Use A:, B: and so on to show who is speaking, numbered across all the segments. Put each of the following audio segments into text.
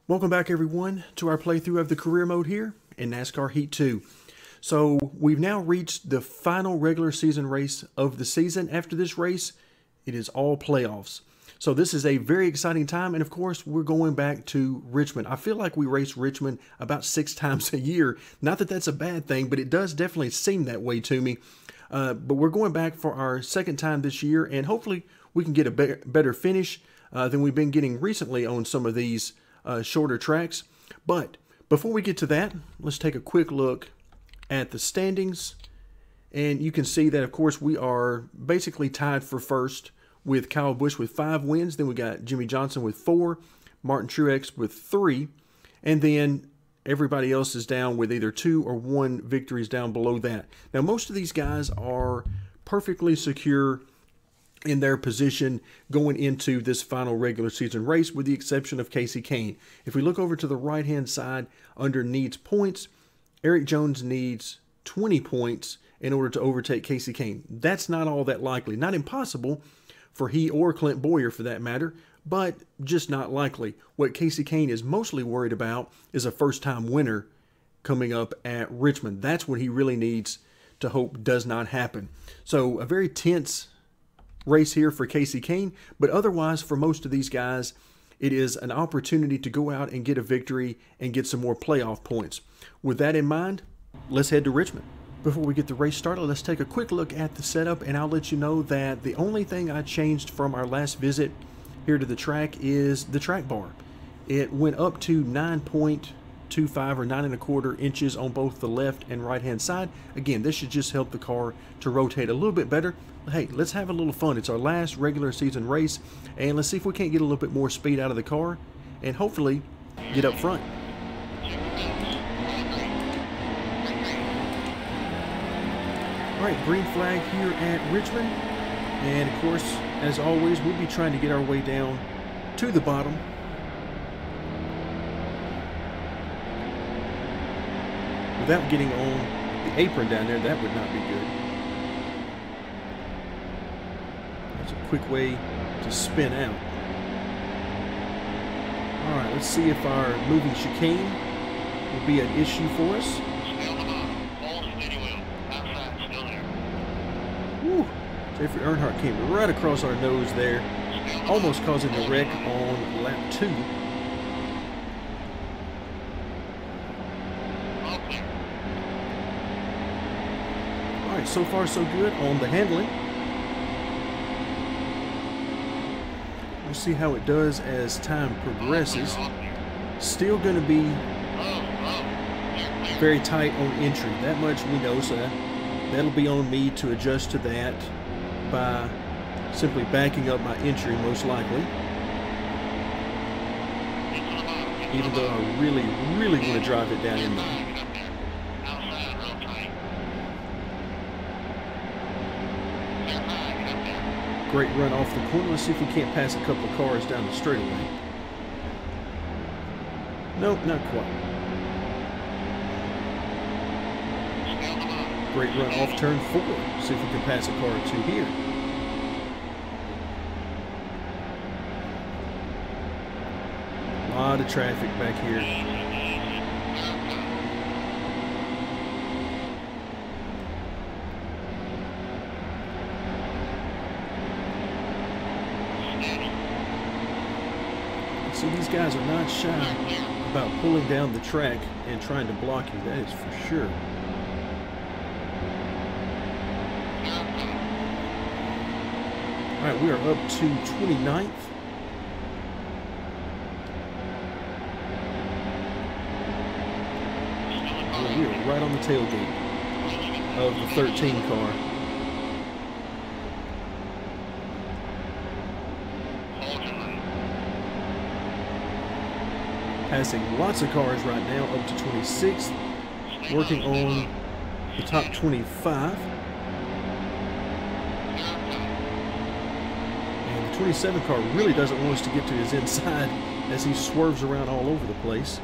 A: Welcome back, everyone, to our playthrough of the career mode here in NASCAR Heat 2. So we've now reached the final regular season race of the season. After this race, it is all playoffs. So this is a very exciting time, and of course, we're going back to Richmond. I feel like we race Richmond about 6 times a year. Not that that's a bad thing, but it does definitely seem that way to me. But we're going back for our second time this year, and hopefully we can get a better finish than we've been getting recently on some of these shorter tracks. But before we get to that, let's take a quick look at the standings. And you can see that, of course, we are basically tied for first with Kyle Busch with 5 wins. Then we got Jimmy Johnson with 4, Martin Truex with 3, and then everybody else is down with either 2 or 1 victories down below that. Now, most of these guys are perfectly secure in their position going into this final regular season race, with the exception of Kasey Kahne. If we look over to the right-hand side under needs points, Eric Jones needs 20 points in order to overtake Kasey Kahne. That's not all that likely. Not impossible for he or Clint Bowyer for that matter, but just not likely. What Kasey Kahne is mostly worried about is a first-time winner coming up at Richmond. That's what he really needs to hope does not happen. So a very tense race here for Kasey Kahne, but otherwise for most of these guys, it is an opportunity to go out and get a victory and get some more playoff points. With that in mind, let's head to Richmond. Before we get the race started, let's take a quick look at the setup, and I'll let you know that the only thing I changed from our last visit here to the track is the track bar. It went up to 9.25 or 9.25 inches on both the left and right hand side. Again, this should just help the car to rotate a little bit better. Hey, let's have a little fun. It's our last regular season race, and let's see if we can't get a little bit more speed out of the car and hopefully get up front. All right, green flag here at Richmond, and of course, as always, we'll be trying to get our way down to the bottom. Without getting on the apron down there, that would not be good. That's a quick way to spin out. All right, let's see if our moving chicane will be an issue for us. Woo! Jeffrey Earnhardt came right across our nose there, almost causing the wreck on lap 2. Alright, so far so good on the handling. We'll see how it does as time progresses. Still going to be very tight on entry. That much we know, so that'll be on me to adjust to that by simply backing up my entry, most likely. Even though I really, really want to drive it down in there. Great run off the corner. Let's see if we can't pass a couple of cars down the straightaway. Nope, not quite. Great run off turn 4. See if we can pass a car or 2 here. A lot of traffic back here. See, these guys are not shy about pulling down the track and trying to block you. That is for sure. All right, we are up to 29th. Well, we are right on the tailgate of the 13 car. Passing lots of cars right now, up to 26th. Working on the top 25. 27 car really doesn't want us to get to his inside as he swerves around all over the place.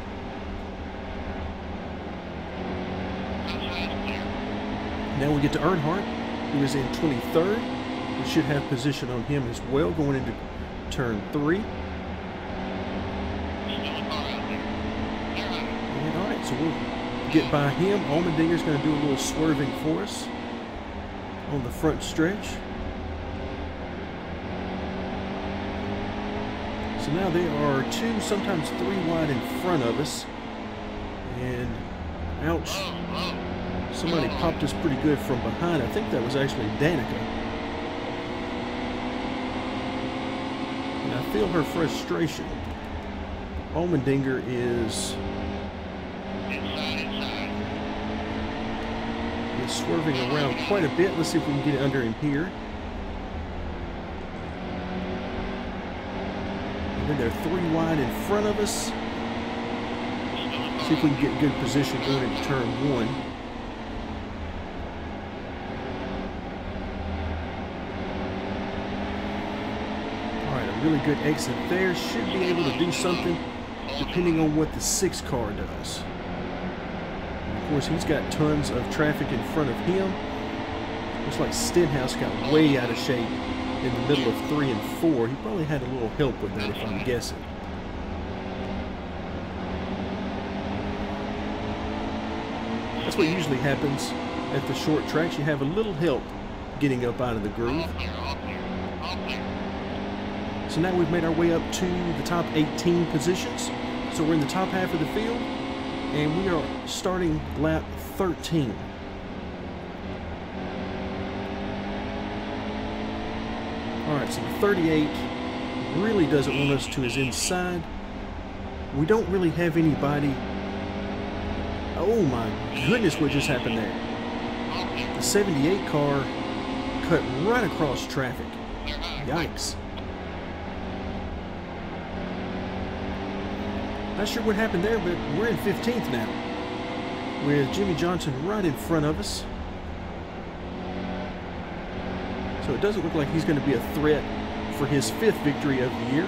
A: Now we get to Earnhardt, who is in 23rd. We should have position on him as well going into turn 3. So we'll get by him. Allmendinger's going to do a little swerving for us on the front stretch. So now they are 2, sometimes 3 wide in front of us. And ouch, somebody popped us pretty good from behind. I think that was actually Danica. And I feel her frustration. Allmendinger is swerving around quite a bit. Let's see if we can get it under him here. And then they're 3 wide in front of us. See if we can get good position going into turn 1. All right, a really good exit there. Should be able to do something depending on what the 6 car does. Of course, he's got tons of traffic in front of him. Looks like Stenhouse got way out of shape in the middle of 3 and 4. He probably had a little help with that, if I'm guessing. That's what usually happens at the short tracks. You have a little help getting up out of the groove. So now we've made our way up to the top 18 positions. So we're in the top half of the field. And we are starting lap 13. Alright, so the 38 really doesn't want us to his inside. We don't really have anybody. Oh my goodness, what just happened there? The 78 car cut right across traffic. Yikes. Not sure what happened there, but we're in 15th now, with Jimmy Johnson right in front of us. So it doesn't look like he's going to be a threat for his 5th victory of the year.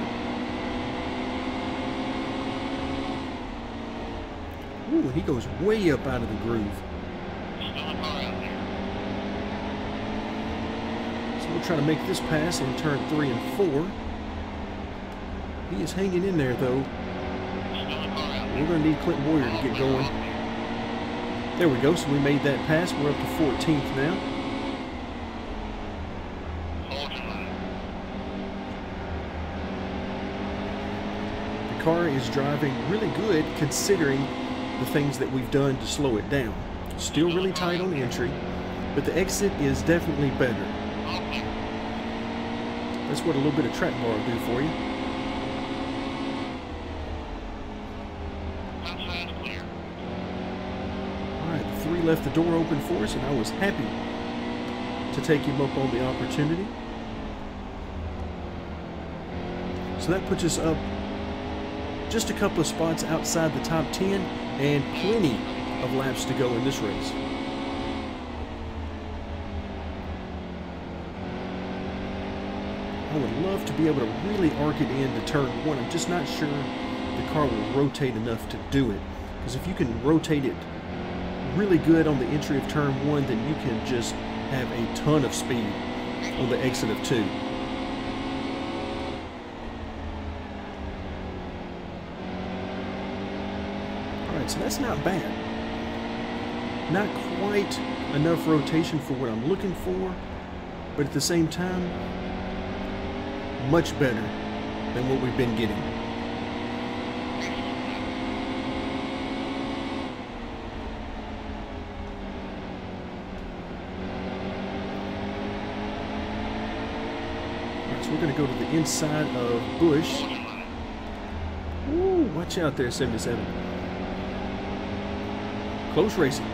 A: Ooh, he goes way up out of the groove. So we'll try to make this pass in turn 3 and 4. He is hanging in there, though. We're going to need Clint Boyer to get going. There we go. So we made that pass. We're up to 14th now. The car is driving really good considering the things that we've done to slow it down. Still really tight on entry, but the exit is definitely better. That's what a little bit of track bar will do for you. Left the door open for us, and I was happy to take him up on the opportunity. So that puts us up just a couple of spots outside the top 10 and plenty of laps to go in this race. I would love to be able to really arc it into turn 1. I'm just not sure the car will rotate enough to do it, because if you can rotate it really good on the entry of turn 1, then you can just have a ton of speed on the exit of 2. Alright, so that's not bad. Not quite enough rotation for what I'm looking for, but at the same time, much better than what we've been getting. We're going to go to the inside of Bush. Ooh, watch out there, 77. Close racing.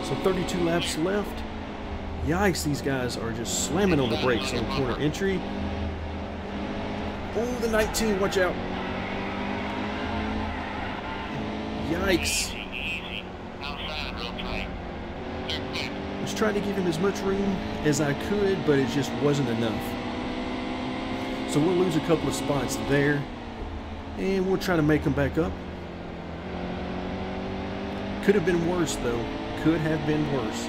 A: So 32 laps left. Yikes, these guys are just slamming on the brakes on corner entry. Oh, the 19, watch out. Yikes. Was trying to give him as much room as I could, but it just wasn't enough. So we'll lose a couple of spots there, and we'll try to make them back up. Could have been worse, though. Could have been worse.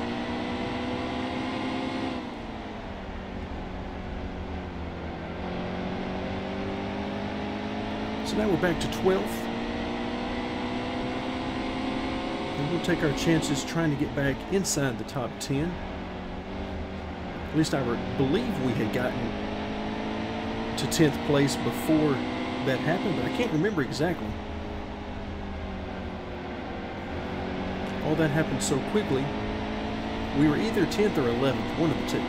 A: So now we're back to 12th. And we'll take our chances trying to get back inside the top 10. At least I believe we had gotten to 10th place before that happened, but I can't remember exactly. All that happened so quickly. We were either 10th or 11th, one of the two.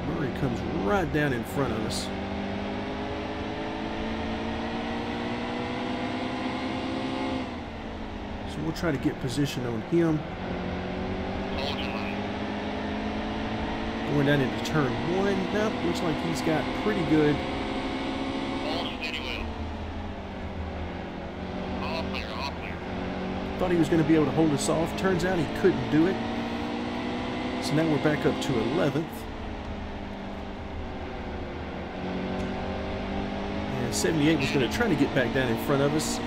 A: Murray comes right down in front of us. So we'll try to get position on him. Going down into turn 1. Nope, looks like he's got pretty good. Thought he was going to be able to hold us off. Turns out he couldn't do it. So now we're back up to 11th. And 78 was going to try to get back down in front of us.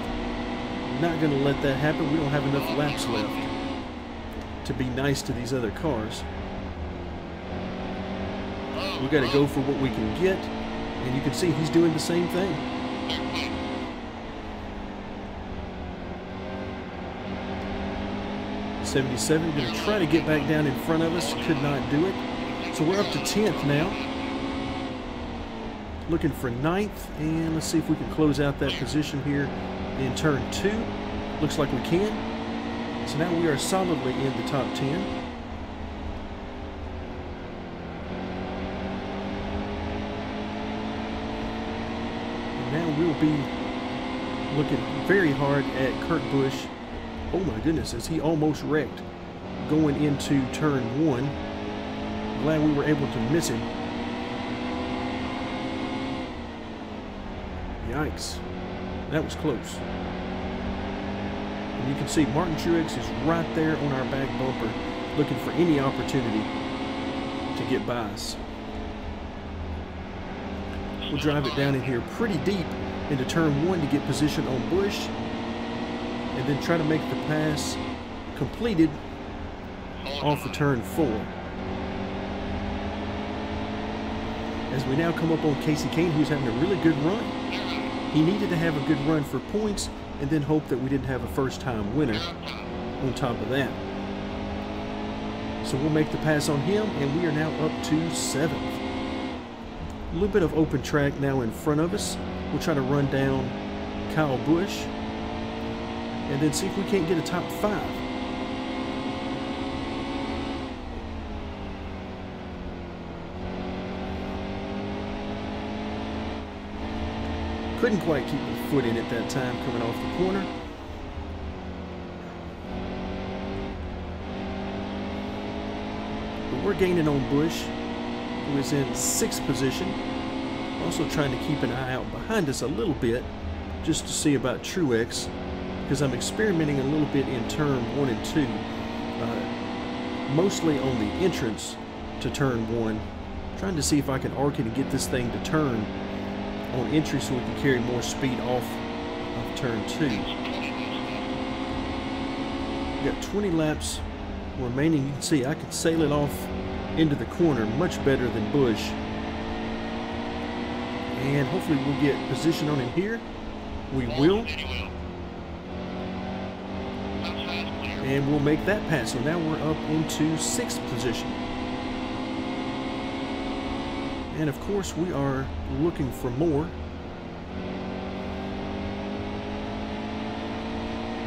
A: Not going to let that happen. We don't have enough laps left to be nice to these other cars. We got to go for what we can get. And you can see he's doing the same thing. 77 going to try to get back down in front of us. Could not do it. So we're up to 10th now. Looking for 9th. And let's see if we can close out that position here in turn 2. Looks like we can. So now we are solidly in the top 10. And now we'll be looking very hard at Kurt Busch. Oh my goodness, as he almost wrecked going into turn 1. Glad we were able to miss him. Yikes. That was close. And you can see Martin Truex is right there on our back bumper looking for any opportunity to get by us. We'll drive it down in here pretty deep into turn 1 to get position on Busch. And then try to make the pass completed off of turn 4. As we now come up on Casey Kane, who's having a really good run. He needed to have a good run for points and then hope that we didn't have a first-time winner on top of that. So we'll make the pass on him, and we are now up to 7th. A little bit of open track now in front of us. We'll try to run down Kyle Busch. And then see if we can't get a top 5. Couldn't quite keep the foot in at that time coming off the corner. But we're gaining on Busch, who is in 6th position. Also trying to keep an eye out behind us a little bit just to see about Truex, because I'm experimenting a little bit in turn 1 and 2, mostly on the entrance to turn 1, trying to see if I can arc it and get this thing to turn on entry so we can carry more speed off of turn 2. We've got 20 laps remaining. You can see I can sail it off into the corner much better than Busch. And hopefully we'll get position on him here. We will. And we'll make that pass. So now we're up into 6th position. And of course we are looking for more.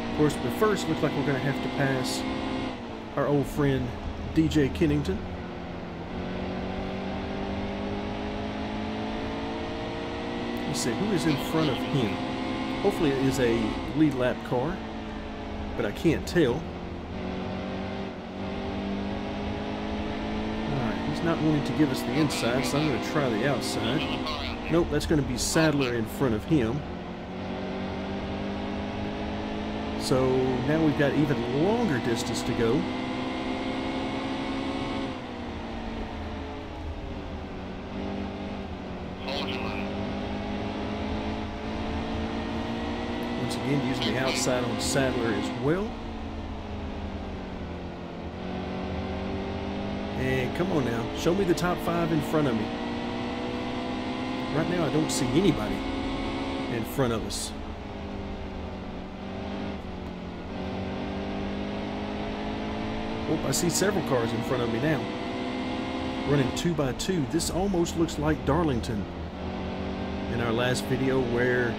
A: Of course, but first looks like we're going to have to pass our old friend DJ Kennington. Let's see, who is in front of him? Hopefully it is a lead lap car, but I can't tell. Not wanting to give us the inside, so I'm going to try the outside. Nope, that's going to be Sadler in front of him. So now we've got even longer distance to go. Once again, using the outside on Sadler as well. And come on now, show me the top 5 in front of me. Right now I don't see anybody in front of us. Oh, I see several cars in front of me now. Running 2x2. This almost looks like Darlington in our last video, where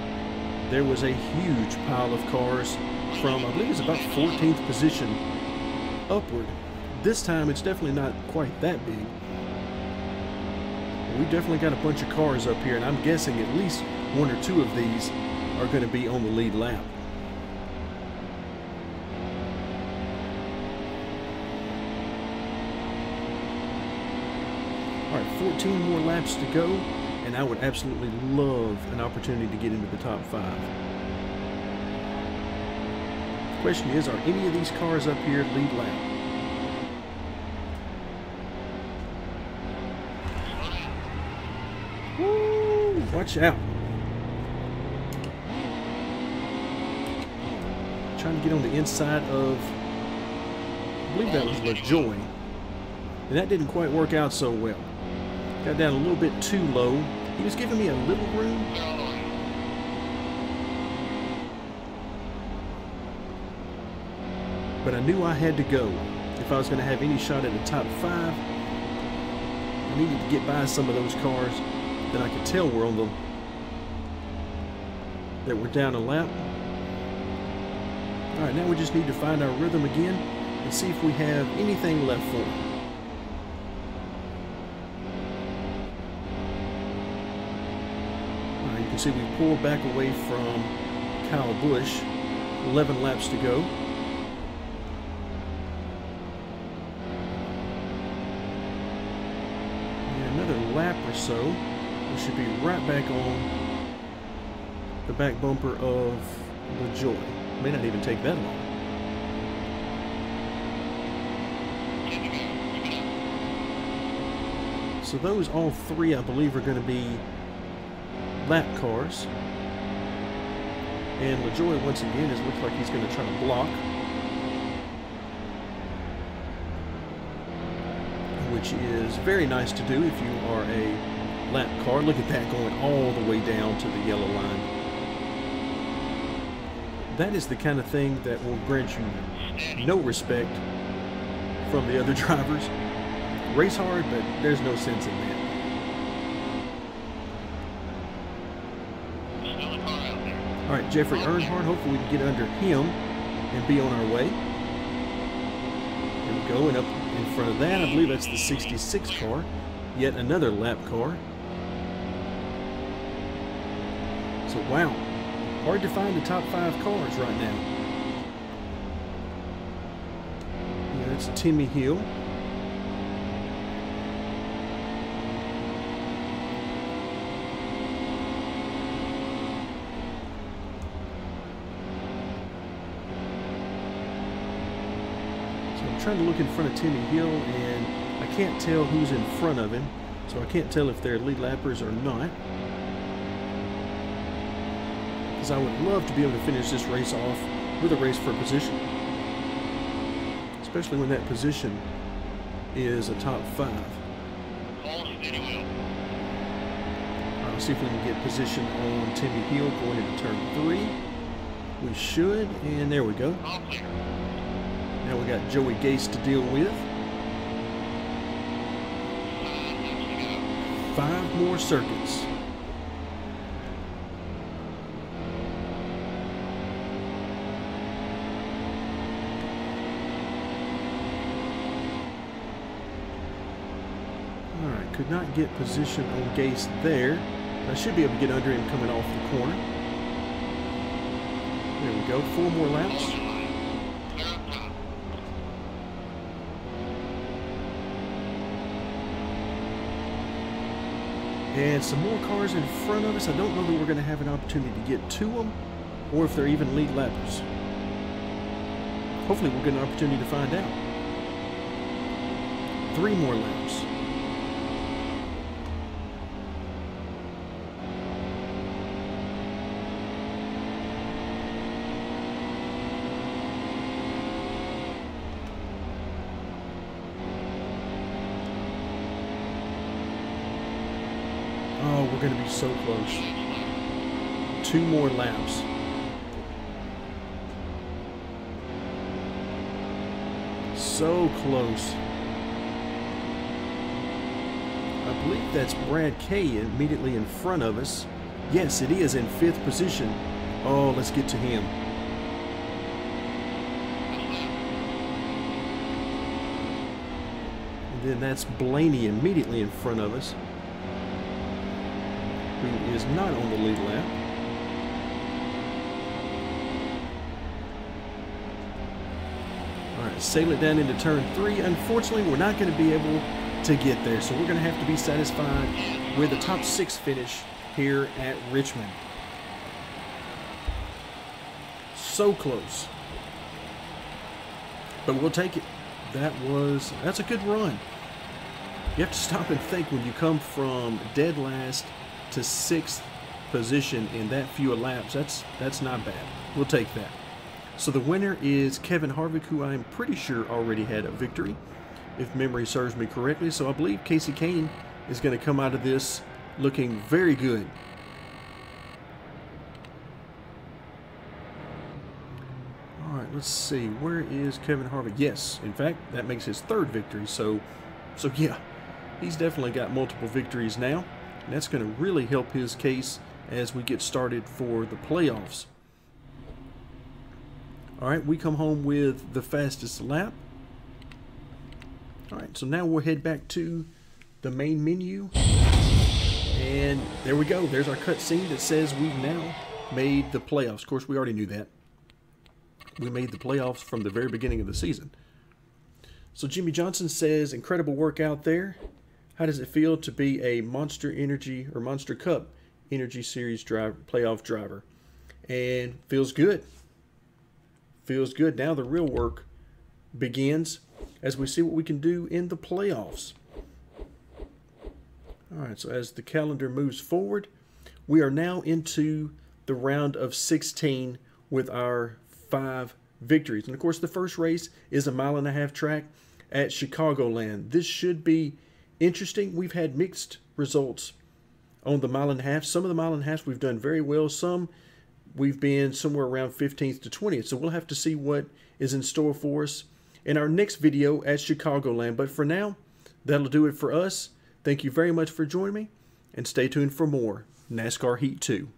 A: there was a huge pile of cars from, I believe it's about 14th position upward. This time it's definitely not quite that big. We definitely got a bunch of cars up here, and I'm guessing at least one or two of these are going to be on the lead lap. All right, 14 more laps to go, and I would absolutely love an opportunity to get into the top 5. The question is, are any of these cars up here lead lap? Woo! Watch out. Trying to get on the inside of, I believe that was LaJoy, and that didn't quite work out so well. Got down a little bit too low. He was giving me a little room. But I knew I had to go. If I was going to have any shot at the top 5, I needed to get by some of those cars that I could tell were on the, that were down a lap. All right, now we just need to find our rhythm again and see if we have anything left for it. You can see we pulled back away from Kyle Busch. 11 laps to go. And another lap or so, we should be right back on the back bumper of LaJoy. May not even take that long. So those all three, I believe, are going to be lap cars. And LaJoy, once again, looks like he's going to try to block, which is very nice to do if you are a lap car. Look at that, going all the way down to the yellow line. That is the kind of thing that will grant you no respect from the other drivers. Race hard, but there's no sense in that. All right, Jeffrey Earnhardt, hopefully we can get under him and be on our way. Here we go, and up in front of that, I believe that's the 66 car, yet another lap car. So, wow, hard to find the top 5 cars right now. Yeah, that's Timmy Hill. Trying to look in front of Timmy Hill, and I can't tell who's in front of him, so I can't tell if they're lead lappers or not, because I would love to be able to finish this race off with a race for position, especially when that position is a top 5. I'll see if we can get position on Timmy Hill going into turn 3. We should, and there we go. Now we got Joey Gase to deal with. 5 more circuits. All right, could not get position on Gase there. I should be able to get under him coming off the corner. There we go, 4 more laps. And some more cars in front of us. I don't know that we're going to have an opportunity to get to them, or if they're even lead lappers. Hopefully we'll get an opportunity to find out. 3 more laps. Oh, we're going to be so close. 2 more laps. So close. I believe that's Brad Kay immediately in front of us. Yes, it is in 5th position. Oh, let's get to him. And then that's Blaney immediately in front of us, who is not on the lead lap. All right, sail it down into turn 3. Unfortunately, we're not going to be able to get there, so we're going to have to be satisfied with a top 6 finish here at Richmond. So close, but we'll take it. That's a good run. You have to stop and think when you come from dead last to 6th position in that few laps. That's not bad. We'll take that. So the winner is Kevin Harvick, who I'm pretty sure already had a victory, if memory serves me correctly. So I believe Casey Kane is going to come out of this looking very good. All right, let's see. Where is Kevin Harvick? Yes, in fact, that makes his 3rd victory. So yeah, he's definitely got multiple victories now. And that's going to really help his case as we get started for the playoffs. All right, we come home with the fastest lap. All right, so now we'll head back to the main menu. And there we go. There's our cutscene that says we've now made the playoffs. Of course, we already knew that. We made the playoffs from the very beginning of the season. So Jimmy Johnson says, incredible work out there. How does it feel to be a Monster Energy or Monster Cup Energy Series playoff driver? And feels good. Feels good. Now the real work begins as we see what we can do in the playoffs. All right, so as the calendar moves forward, we are now into the round of 16 with our 5 victories. And of course, the first race is a 1.5 mile track at Chicagoland. This should be interesting. We've had mixed results on the 1.5 miles. Some of the 1.5 miles we've done very well. Some we've been somewhere around 15th to 20th. So we'll have to see what is in store for us in our next video at Chicagoland. But for now, that'll do it for us. Thank you very much for joining me, and stay tuned for more NASCAR Heat 2.